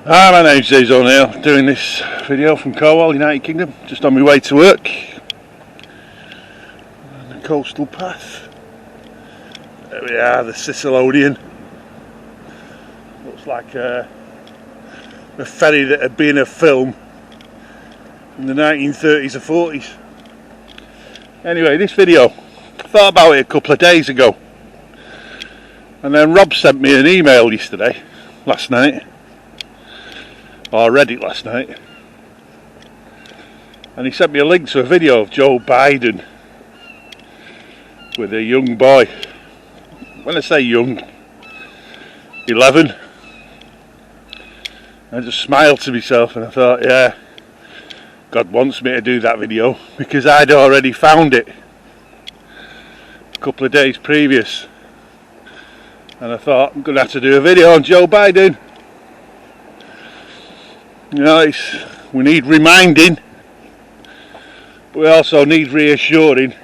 Hi, my name's Zealots, doing this video from Cornwall, United Kingdom, just on my way to work. On the coastal path. There we are, the Sicilonian. Looks like a ferry that had been a film in the 1930s or 40s. Anyway, this video, I thought about it a couple of days ago. And then Rob sent me an email last night. Or I read it last night, and he sent me a link to a video of Joe Biden with a young boy. When I say young, 11. I just smiled to myself and I thought, yeah, God wants me to do that video, because I'd already found it a couple of days previous, and I thought I'm going to have to do a video on Joe Biden. You know, we need reminding, but we also need reassuring.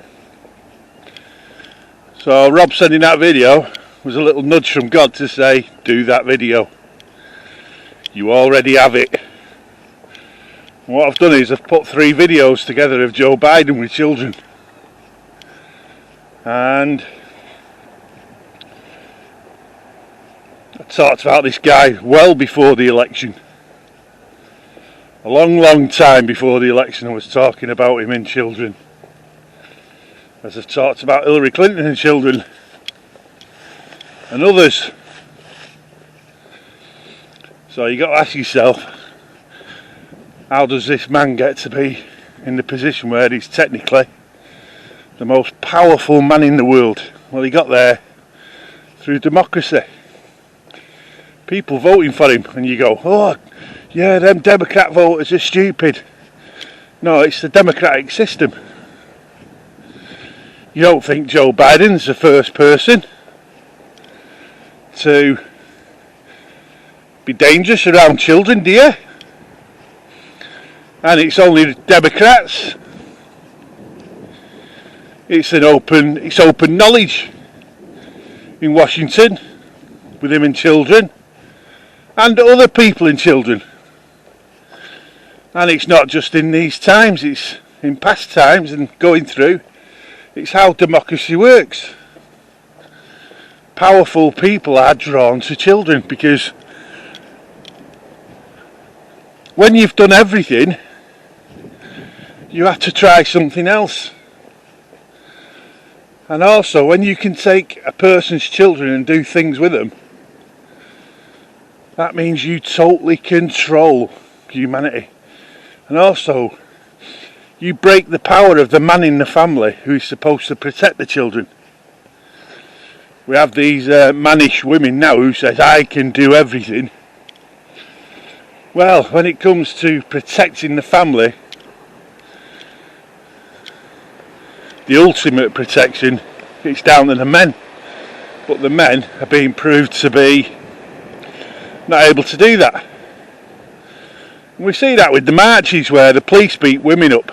So Rob sending that video was a little nudge from God to say, do that video. You already have it. And what I've done is I've put 3 videos together of Joe Biden with children. And I talked about this guy well before the election. A long time before the election I was talking about him and children, as I've talked about Hillary Clinton and children and others. So you got to ask yourself, how does this man get to be in the position where he's technically the most powerful man in the world? Well, he got there through democracy. People voting for him, and you go, oh yeah, them Democrat voters are stupid. No, it's the democratic system. You don't think Joe Biden's the first person to be dangerous around children, do you? And it's only the Democrats. It's open knowledge in Washington with him and children and other people and children. And it's not just in these times, it's in past times and going through. It's how democracy works. Powerful people are drawn to children, because when you've done everything, you have to try something else. And also, when you can take a person's children and do things with them, that means you totally control humanity. And also, you break the power of the man in the family who is supposed to protect the children. We have these mannish women now who says, I can do everything. Well, when it comes to protecting the family, the ultimate protection, it's down to the men. But the men are being proved to be not able to do that. We see that with the marches where the police beat women up.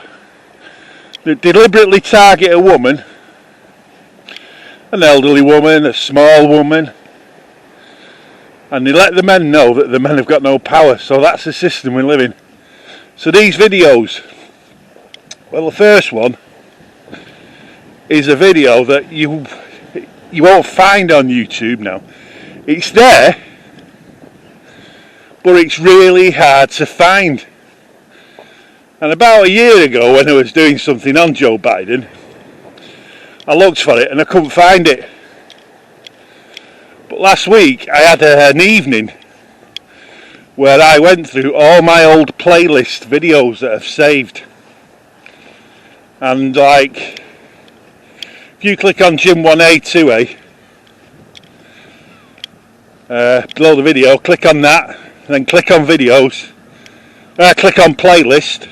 They deliberately target a woman, an elderly woman, a small woman, and they let the men know that the men have got no power. So that's the system we live in. So these videos, well, the first one is a video that you won't find on YouTube now. It's there, but it's really hard to find. And about a year ago, when I was doing something on Joe Biden, I looked for it and I couldn't find it. But last week I had an evening where I went through all my old playlist videos that I've saved. And like, if you click on Gym 1A, 2A, below the video, click on that. Then click on videos, click on playlist.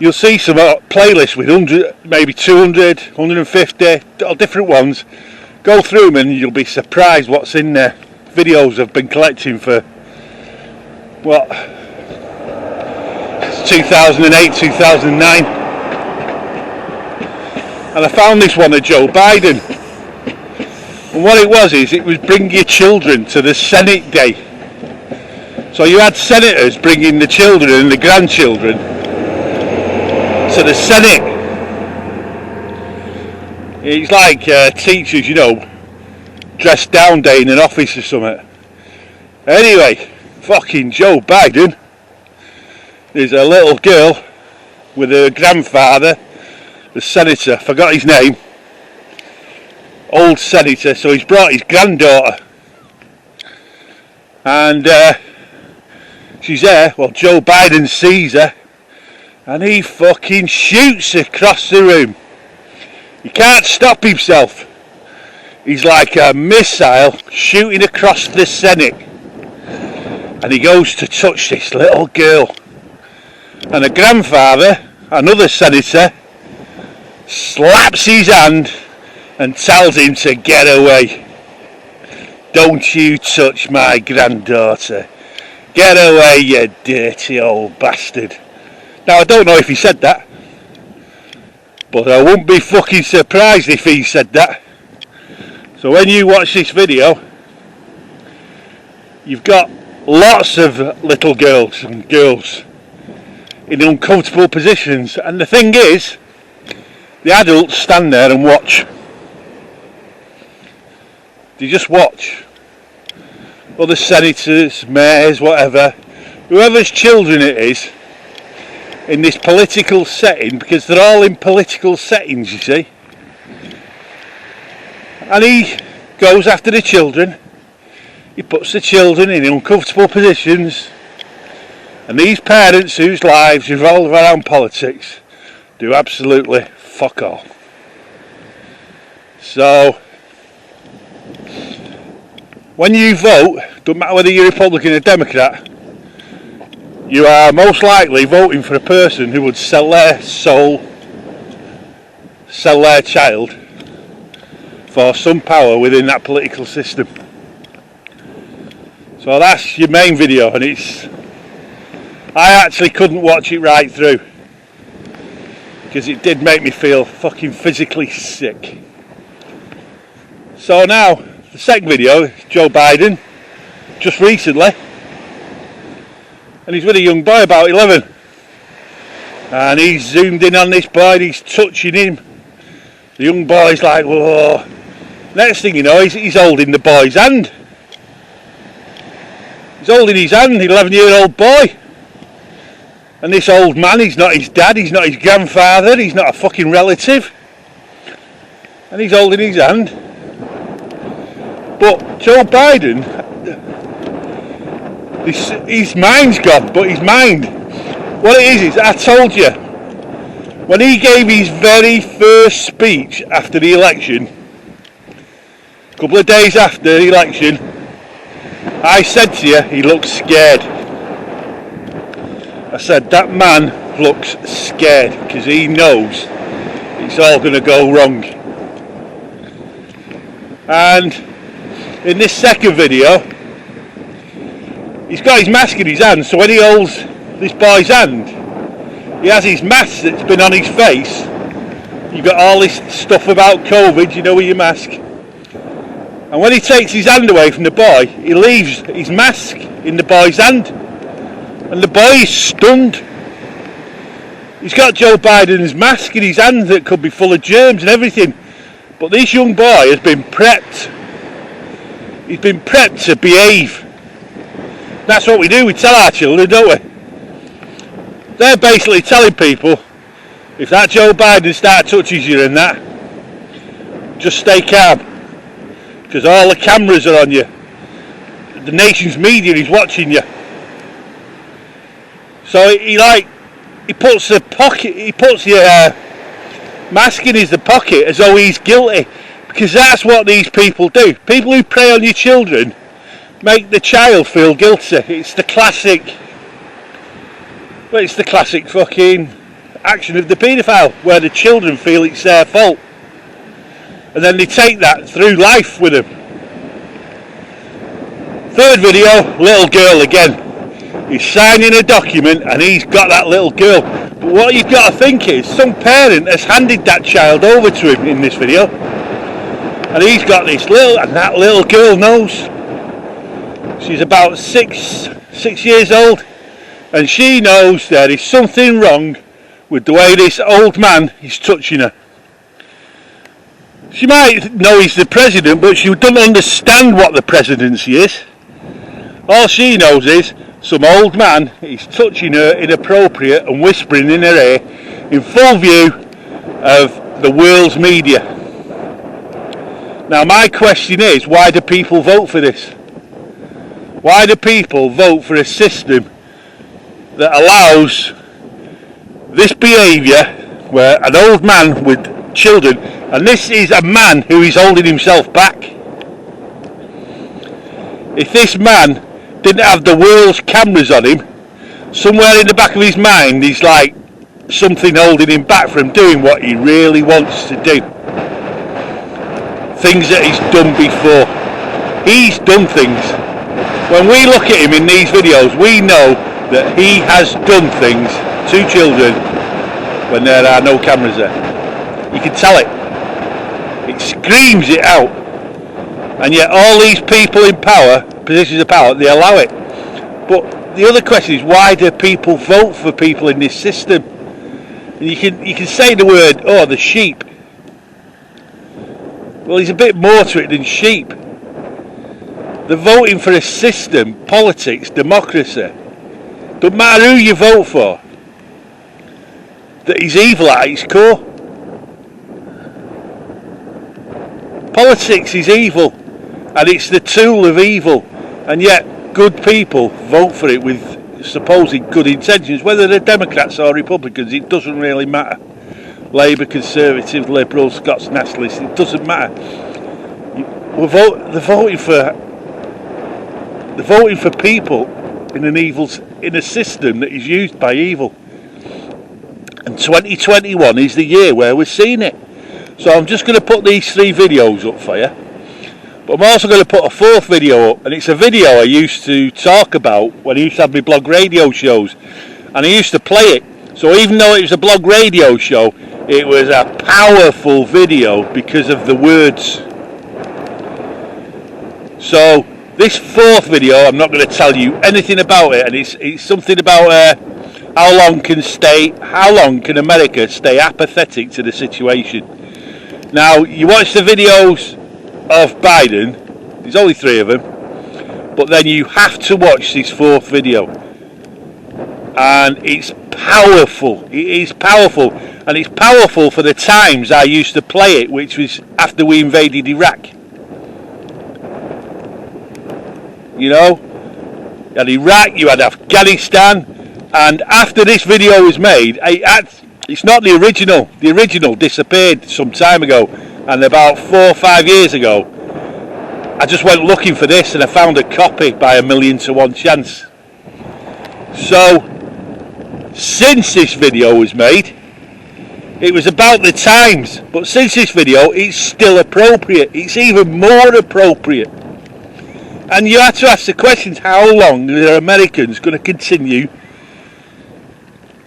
You'll see some playlists with 100, maybe 200, 150, different ones. Go through them and you'll be surprised what's in there. Videos I've been collecting for, what, 2008, 2009. And I found this one of Joe Biden. And what it was bring your children to the Senate day. So you had senators bringing the children and the grandchildren to the Senate. It's like teachers, you know, dressed down day in an office or something. Anyway, fucking Joe Biden. There's a little girl with her grandfather, the senator, forgot his name, old senator, so he's brought his granddaughter. And she's there, well, Joe Biden sees her, and he fucking shoots across the room. He can't stop himself. He's like a missile shooting across the Senate. And he goes to touch this little girl. And her grandfather, another senator, slaps his hand and tells him to get away. Don't you touch my granddaughter. Get away, you dirty old bastard. Now, I don't know if he said that, but I wouldn't be fucking surprised if he said that. So when you watch this video, you've got lots of little girls and girls in uncomfortable positions, and the thing is, the adults stand there and watch. They just watch. Other senators, mayors, whatever, whoever's children it is, in this political setting, because they're all in political settings, you see. And he goes after the children. He puts the children in uncomfortable positions. And these parents whose lives revolve around politics do absolutely fuck all. So, when you vote, don't matter whether you're Republican or Democrat, you are most likely voting for a person who would sell their soul, sell their child for some power within that political system. So that's your main video, and I actually couldn't watch it right through because it did make me feel fucking physically sick. So now the second video is Joe Biden, just recently, and he's with a young boy about 11, and he's zoomed in on this boy and he's touching him. The young boy's like, whoa. Next thing you know, he's holding the boy's hand. He's holding his hand, 11-year-old boy. And this old man, he's not his dad, he's not his grandfather, he's not a fucking relative. And he's holding his hand. But Joe Biden, his mind's gone, but his mind, what it is I told you, when he gave his very first speech after the election, a couple of days after the election, I said to you, he looks scared. I said, that man looks scared because he knows it's all going to go wrong. And in this second video, he's got his mask in his hand, so when he holds this boy's hand, he has his mask that's been on his face. You've got all this stuff about COVID, you know, with your mask. And when he takes his hand away from the boy, he leaves his mask in the boy's hand. And the boy is stunned. He's got Joe Biden's mask in his hand that could be full of germs and everything. But this young boy has been prepped. He's been prepped to behave. That's what we do, we tell our children, don't we? They're basically telling people, if that Joe Biden touches you and that, just stay calm. Because all the cameras are on you. The nation's media is watching you. So he puts the mask in his pocket as though he's guilty. Because that's what these people do. People who prey on your children make the child feel guilty. It's the classic fucking action of the paedophile, where the children feel it's their fault. And then they take that through life with them. Third video, little girl again. He's signing a document and he's got that little girl. But what you've got to think is, some parent has handed that child over to him in this video. And he's got this and that little girl knows. She's about six years old, and she knows there is something wrong with the way this old man is touching her. She might know he's the president, but she doesn't understand what the presidency is. All she knows is some old man is touching her inappropriate and whispering in her ear in full view of the world's media. Now my question is, why do people vote for this? Why do people vote for a system that allows this behaviour where an old man with children, and this is a man who is holding himself back. If this man didn't have the world's cameras on him, somewhere in the back of his mind he's like something holding him back from doing what he really wants to do. Things that he's done before. He's done things. When we look at him in these videos, we know that he has done things to children when there are no cameras there. You can tell it. It screams it out. And yet all these people in power, positions of power, they allow it. But the other question is, why do people vote for people in this system? And you can say the word, oh, the sheep. Well, there's a bit more to it than sheep. They're voting for a system, politics, democracy. Doesn't matter who you vote for, that is evil at its core. Politics is evil, and it's the tool of evil, and yet good people vote for it with supposed good intentions. Whether they're Democrats or Republicans, it doesn't really matter. Labour, Conservative, Liberal, Scots Nationalists, it doesn't matter. They're voting for people in a system that is used by evil. And 2021 is the year where we're seeing it. So I'm just going to put these 3 videos up for you. But I'm also going to put a 4th video up, and it's a video I used to talk about when I used to have my blog radio shows, and I used to play it. So even though it was a blog radio show, it was a powerful video because of the words. So this 4th video, I'm not going to tell you anything about it, and it's something about how long can America stay apathetic to the situation. Now, you watch the videos of Biden, there's only 3 of them, but then you have to watch this 4th video. And it's powerful. It is powerful. And it's powerful for the times I used to play it, which was after we invaded Iraq. You know, you had Iraq, you had Afghanistan, and after this video was made, it's not the original. The original disappeared some time ago, and about 4 or 5 years ago, I just went looking for this and I found a copy by 1,000,000 to 1 chance. So, since this video was made, it was about the times, but since this video, it's still appropriate. It's even more appropriate. And you have to ask the questions, how long are Americans going to continue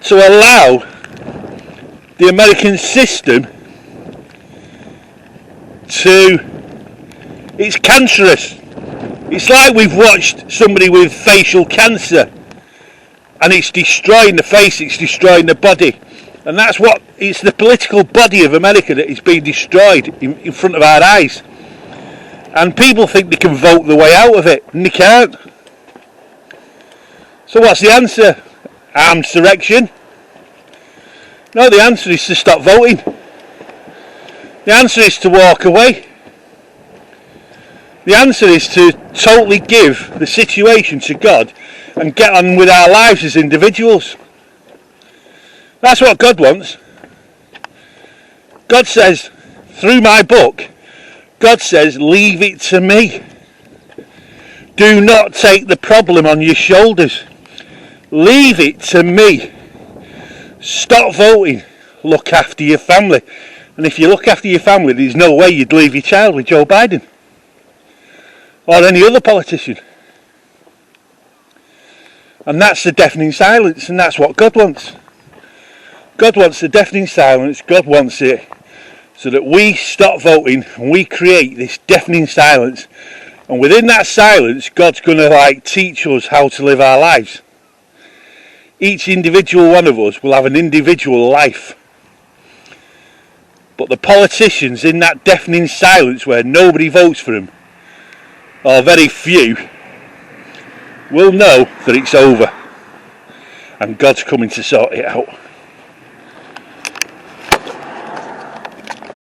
to allow the American system it's cancerous. It's like we've watched somebody with facial cancer, and it's destroying the face, it's destroying the body. And it's the political body of America that is being destroyed in front of our eyes. And people think they can vote their way out of it, and they can't. So what's the answer? Armed insurrection? No, the answer is to stop voting. The answer is to walk away. The answer is to totally give the situation to God and get on with our lives as individuals. That's what God wants. God says, through my book, God says, leave it to me. Do not take the problem on your shoulders. Leave it to me. Stop voting. Look after your family. And if you look after your family, there's no way you'd leave your child with Joe Biden or any other politician. And that's the deafening silence, and that's what God wants. God wants the deafening silence. God wants it so that we stop voting and we create this deafening silence. And within that silence, God's going to teach us how to live our lives. Each individual one of us will have an individual life. But the politicians in that deafening silence where nobody votes for them, or very few, will know that it's over. And God's coming to sort it out.